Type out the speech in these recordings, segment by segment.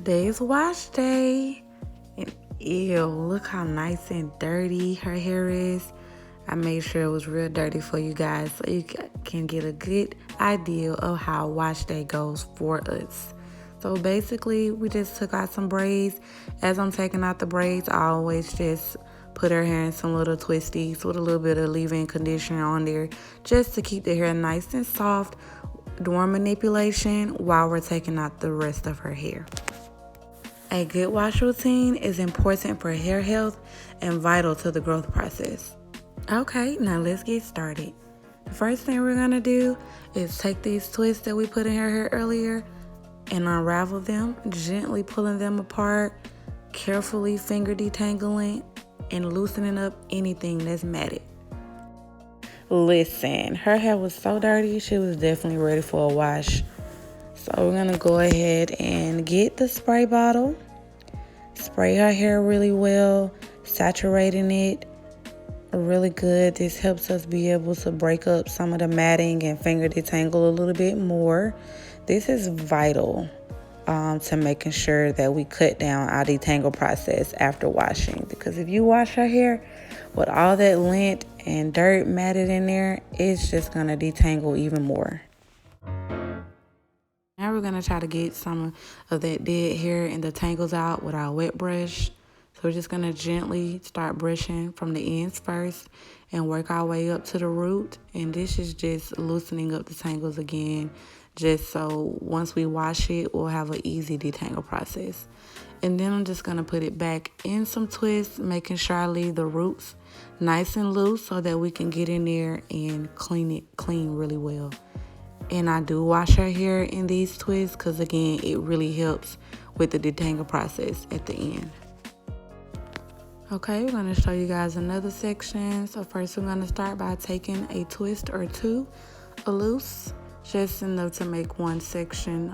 Today's wash day. And ew, look how nice and dirty her hair is. I made sure it was real dirty for you guys so you can get a good idea of how wash day goes for us. So basically, we just took out some braids. As I'm taking out the braids, I always just put her hair in some little twisties with a little bit of leave-in conditioner on there just to keep the hair nice and soft during manipulation while we're taking out the rest of her hair. A good wash routine is important for hair health and vital to the growth process. Okay, now let's get started. The first thing we're going to do is take these twists that we put in her hair earlier and unravel them, gently pulling them apart, carefully finger detangling, and loosening up anything that's matted. Listen, her hair was so dirty, she was definitely ready for a wash. So we're going to go ahead and get the spray bottle, spray her hair really well, saturating it really good. This helps us be able to break up some of the matting and finger detangle a little bit more. This is vital to making sure that we cut down our detangle process after washing, because if you wash her hair with all that lint and dirt matted in there, it's just going to detangle even more. Now we're going to try to get some of that dead hair and the tangles out with our wet brush. So we're just going to gently start brushing from the ends first and work our way up to the root. And this is just loosening up the tangles again, just so once we wash it, we'll have an easy detangle process. And then I'm just going to put it back in some twists, making sure I leave the roots nice and loose so that we can get in there and clean really well. And I do wash her hair in these twists because, again, it really helps with the detangle process at the end. Okay, we're going to show you guys another section. So first we're going to start by taking a twist or two loose, just enough to make one section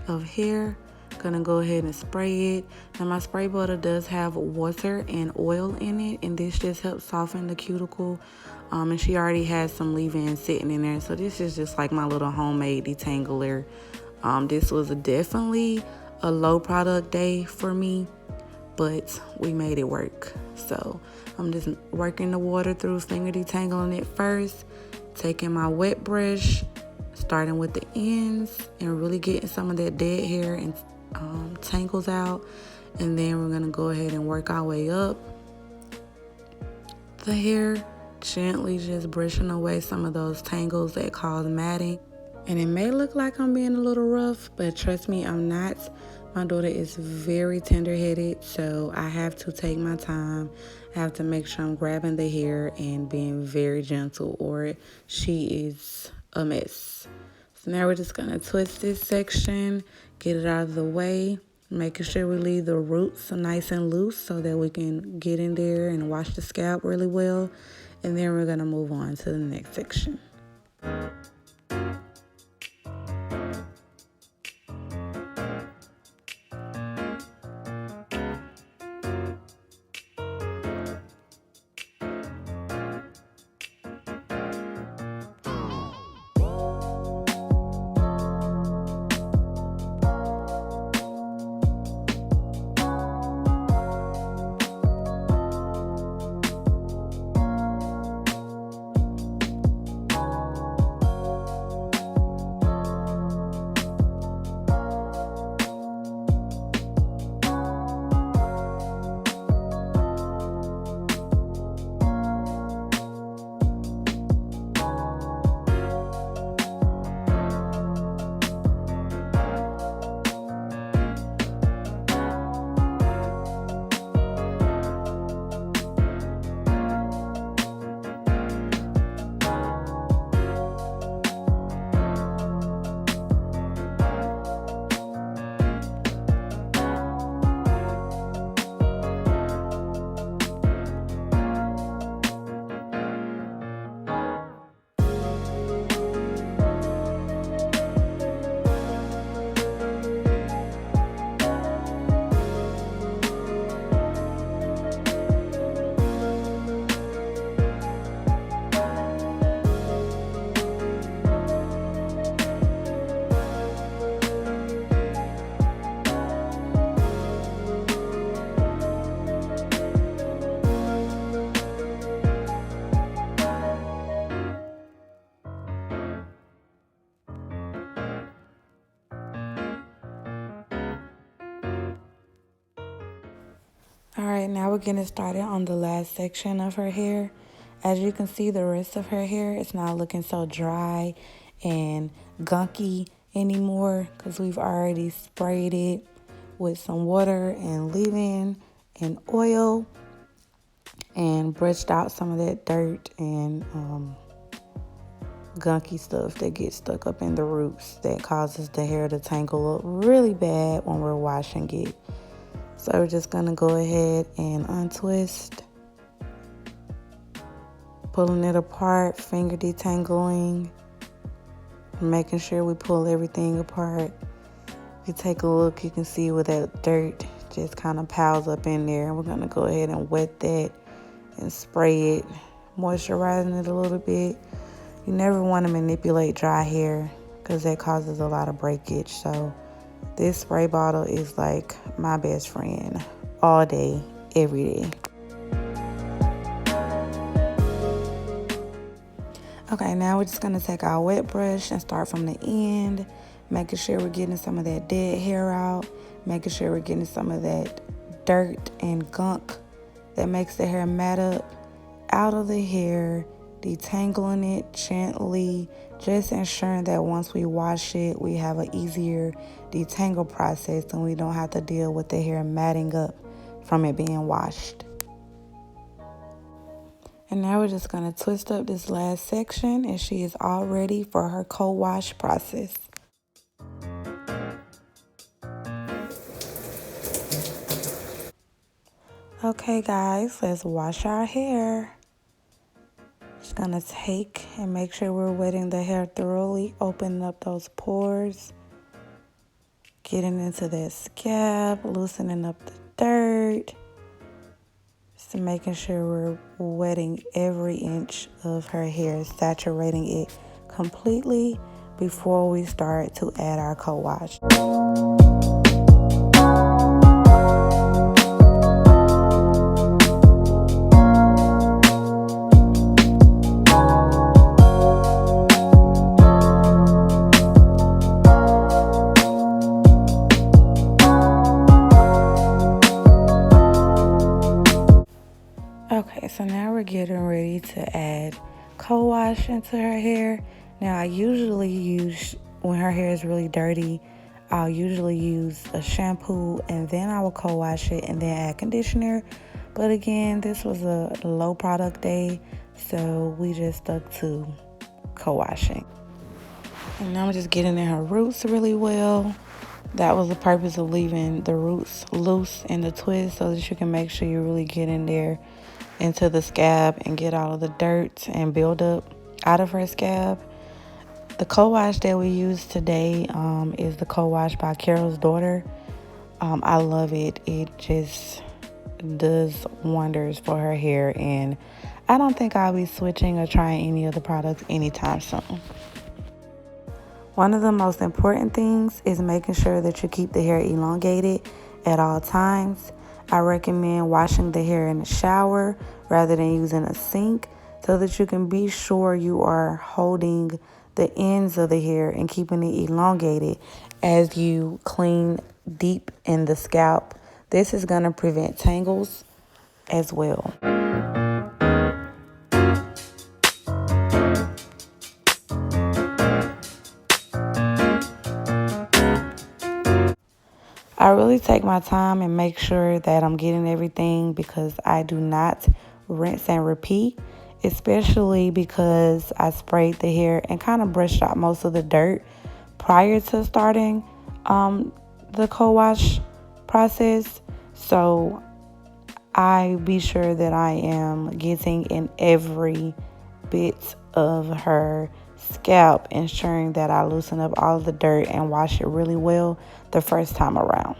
of hair. Gonna go ahead and spray it. Now my spray bottle does have water and oil in it, and this just helps soften the cuticle. And she already has some leave-in sitting in there, so this is just like my little homemade detangler. This was definitely a low product day for me, but we made it work. So I'm just working the water through, finger detangling it first, taking my wet brush, starting with the ends and really getting some of that dead hair and tangles out, and then we're gonna go ahead and work our way up the hair, gently just brushing away some of those tangles that cause matting. And it may look like I'm being a little rough, but trust me, I'm not. My daughter is very tender-headed, so I have to take my time. I have to make sure I'm grabbing the hair and being very gentle, or she is a mess. So now we're just gonna twist this section, get it out of the way, making sure we leave the roots nice and loose so that we can get in there and wash the scalp really well. And then we're gonna move on to the next section. Alright, now we're getting started on the last section of her hair. As you can see, the rest of her hair is not looking so dry and gunky anymore because we've already sprayed it with some water and leave-in and oil and brushed out some of that dirt and gunky stuff that gets stuck up in the roots that causes the hair to tangle up really bad when we're washing it. So we're just gonna go ahead and untwist, pulling it apart, finger detangling, making sure we pull everything apart. If you take a look, you can see where that dirt just kind of piles up in there. We're gonna go ahead and wet that and spray it, moisturizing it a little bit. You never want to manipulate dry hair because that causes a lot of breakage. So this spray bottle is like my best friend all day, every day. Okay, now we're just going to take our wet brush and start from the end, making sure we're getting some of that dead hair out, making sure we're getting some of that dirt and gunk that makes the hair mat up out of the hair, detangling it gently, just ensuring that once we wash it, we have an easier detangle process and we don't have to deal with the hair matting up from it being washed. And now we're just going to twist up this last section and she is all ready for her co-wash process. Okay guys, let's wash our hair. Just gonna take and make sure we're wetting the hair thoroughly, opening up those pores, getting into that scalp, loosening up the dirt. Just making sure we're wetting every inch of her hair, saturating it completely before we start to add our co-wash. Okay, so now we're getting ready to add co-wash into her hair. Now I usually use, when her hair is really dirty, I'll usually use a shampoo and then I will co-wash it and then add conditioner. But again, this was a low product day, so we just stuck to co-washing. And now I'm just getting in her roots really well. That was the purpose of leaving the roots loose in the twist so that you can make sure you really get in there into the scalp and get all of the dirt and build up out of her scalp. The co-wash that we use today is the co-wash by Carol's Daughter. I love it. It just does wonders for her hair, and I don't think I'll be switching or trying any of the products anytime soon. One of the most important things is making sure that you keep the hair elongated at all times. I recommend washing the hair in the shower rather than using a sink so that you can be sure you are holding the ends of the hair and keeping it elongated as you clean deep in the scalp. This is going to prevent tangles as well. I really take my time and make sure that I'm getting everything because I do not rinse and repeat, especially because I sprayed the hair and kind of brushed out most of the dirt prior to starting the co-wash process. So I be sure that I am getting in every bit of her scalp, ensuring that I loosen up all of the dirt and wash it really well the first time around.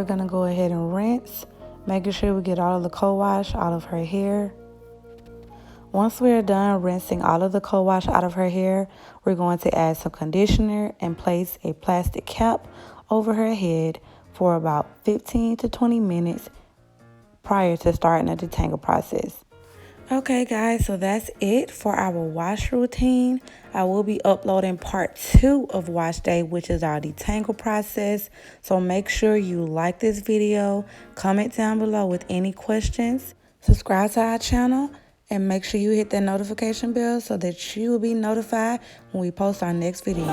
we're going to go ahead and rinse, making sure we get all of the co-wash out of her hair. Once we're done rinsing all of the co-wash out of her hair, we're going to add some conditioner and place a plastic cap over her head for about 15 to 20 minutes prior to starting the detangle process. Okay guys, so that's it for our wash routine. I will be uploading part 2 of wash day, which is our detangle process. So make sure you like this video, comment down below with any questions, subscribe to our channel, and make sure you hit that notification bell so that you will be notified when we post our next video.